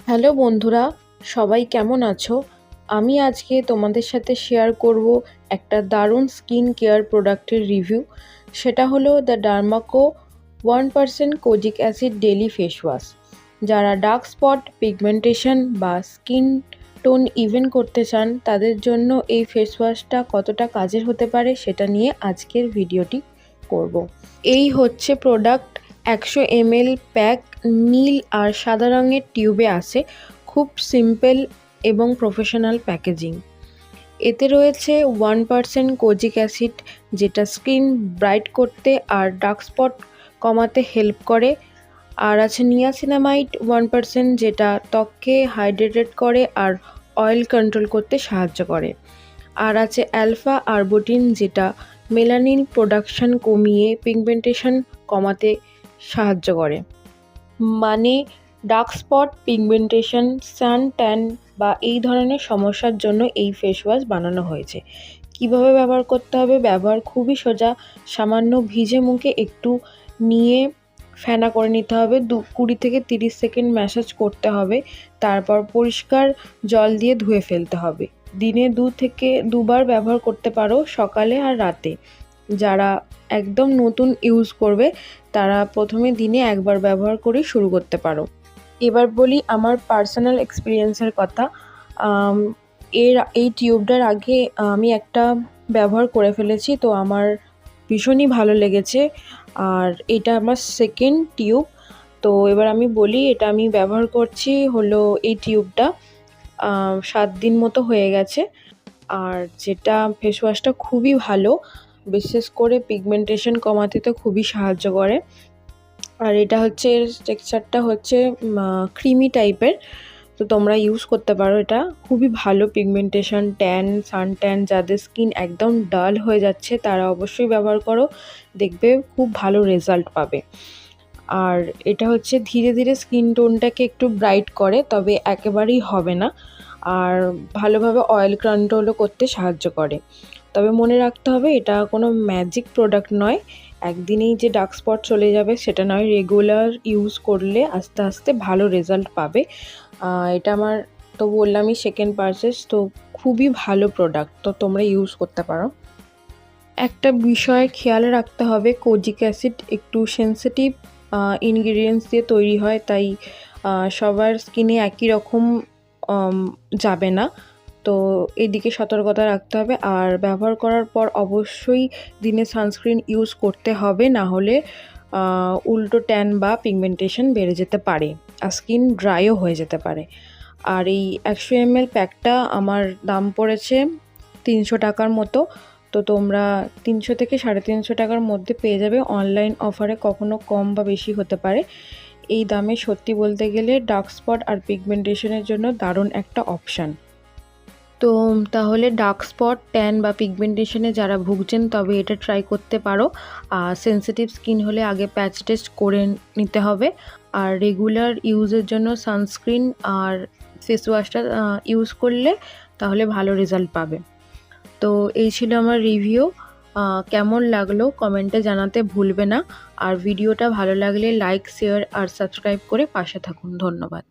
Hello বন্ধুরা, সবাই কেমন আছো? আমি আজকে তোমাদের সাথে শেয়ার করব একটা দারুণ স্কিন কেয়ার প্রোডাক্টের রিভিউ। সেটা হলো the Derma Co 1% kojic acid daily face wash. যারা ডার্ক স্পট, পিগমেন্টেশন বা স্কিন টোন ইভেন করতে চান তাদের জন্য এই ফেস ওয়াশটা কতটা কাজের হতে পারে সেটা নিয়ে আজকের ভিডিওটি করব। এই হচ্ছে প্রোডাক্ট। 100 ml প্যাক, নীল আর সাদা রঙের টিউবে আসে। খুব সিম্পল এবং প্রফেশনাল প্যাকেজিং। এতে রয়েছে 1% কোজিক অ্যাসিড, যেটা স্কিন ব্রাইট করতে আর ডার্ক স্পট কমাতে হেল্প করে। আর আছে নিয়াসিনামাইড 1%, যেটা ত্বককে হাইড্রেটেড করে আর অয়েল কন্ট্রোল করতে সাহায্য করে। আর আছে অ্যালফা আরবুটিন, যেটা মেলানিন প্রোডাকশন কমিয়ে পিগমেন্টেশন কমাতে সাহায্য করে। মানে ডার্ক স্পট, পিগমেন্টেশন, সান ট্যান বা এই ধরনের সমস্যার জন্য এই ফেস ওয়াশ বানানো হয়েছে। কিভাবে ব্যবহার করতে হবে? ব্যবহার খুবই সোজা। সামান্য ভিজে মুখে একটু নিয়ে ফেনা করে নিতে হবে। 20 থেকে 30 সেকেন্ড ম্যাসাজ করতে হবে। তারপর পরিষ্কার জল দিয়ে ধুয়ে ফেলতে হবে। দিনে 2 থেকে 2 বার ব্যবহার করতে পারো, সকালে আর রাতে। যারা একদম নতুন ইউজ করবে তারা প্রথমে দিনে একবার ব্যবহার করে শুরু করতে পারো। এবার বলি আমার পার্সোনাল এক্সপিরিয়েন্সের কথা। এই টিউবটার আগে আমি একটা ব্যবহার করে ফেলেছি, তো আমার ভীষণই ভালো লেগেছে। আর এটা আমার সেকেন্ড টিউব। তো এবার আমি বলি, এটা আমি ব্যবহার করছি হলো এই টিউবটা 7 দিন মতো হয়ে গেছে। আর যেটা ফেস ওয়াশটা খুবই ভালো, বিশেষ করে পিগমেন্টেশন কমাতে তো খুবই সাহায্য করে। আর এটা হচ্ছে, এর টেক্সচারটা হচ্ছে ক্রিমি টাইপের, তো তোমরা ইউজ করতে পারো। এটা খুবই ভালো পিগমেন্টেশন, ট্যান, সান ট্যান, যাদের স্কিন একদম ডাল হয়ে যাচ্ছে তারা অবশ্যই ব্যবহার করো, দেখবে খুব ভালো রেজাল্ট পাবে। আর এটা হচ্ছে ধীরে ধীরে স্কিন টোনটাকে একটু ব্রাইট করে, তবে একেবারেই হবে না। আর ভালোভাবে অয়েল কন্ট্রোলও করতে সাহায্য করে। তবে মনে রাখতে হবে, এটা কোনো ম্যাজিক প্রোডাক্ট নয়। একদিনেই যে ডার্ক স্পট চলে যাবে সেটা নয়, রেগুলার ইউজ করলে আস্তে আস্তে ভালো রেজাল্ট পাবে। এটা আমার তো বললামই সেকেন্ড পারচেস, তো খুবই ভালো প্রোডাক্ট, তো তোমরা ইউজ করতে পারো। একটা বিষয় খেয়াল রাখতে হবে, কোজিক অ্যাসিড একটু সেনসিটিভ ইনগ্রিডিয়েন্টস দিয়ে তৈরি হয়, তাই সবার স্কিনে একই রকম যাবে না, তো এদিকে সতর্কতা রাখতে হবে। আর ব্যবহার করার পর অবশ্যই দিনে সানস্ক্রিন ইউজ করতে হবে, না হলে উল্টো ট্যান বা পিগমেন্টেশন বেড়ে যেতে পারে আর স্কিন ড্রাইও হয়ে যেতে পারে। আর এই 100 ml প্যাকটা আমার দাম পড়েছে 300 টাকার মতো। তো তোমরা 300 থেকে 350 টাকার মধ্যে পেয়ে যাবে। অনলাইন অফারে কখনো কম বা বেশি হতে পারে। এই দামে সত্যি বলতে গেলে ডার্ক স্পট আর পিগমেন্টেশনের জন্য দারুণ একটা অপশান। তো তাহলে ডার্ক স্পট, ট্যান বা পিগমেন্টেশনে যারা ভুগছেন তবে এটা ট্রাই করতে পারো। আর সেনসিটিভ স্কিন হলে আগে প্যাচ টেস্ট করে নিতে হবে। আর রেগুলার ইউজের জন্য সানস্ক্রিন আর ফেস ওয়াশটা ইউজ করলে তাহলে ভালো রেজাল্ট পাবে। তো এই ছিল আমার রিভিউ। কেমন লাগলো কমেন্টে জানাতে ভুলবে না। আর ভিডিওটা ভালো লাগলে লাইক, শেয়ার আর সাবস্ক্রাইব করে পাশে থাকুন। ধন্যবাদ।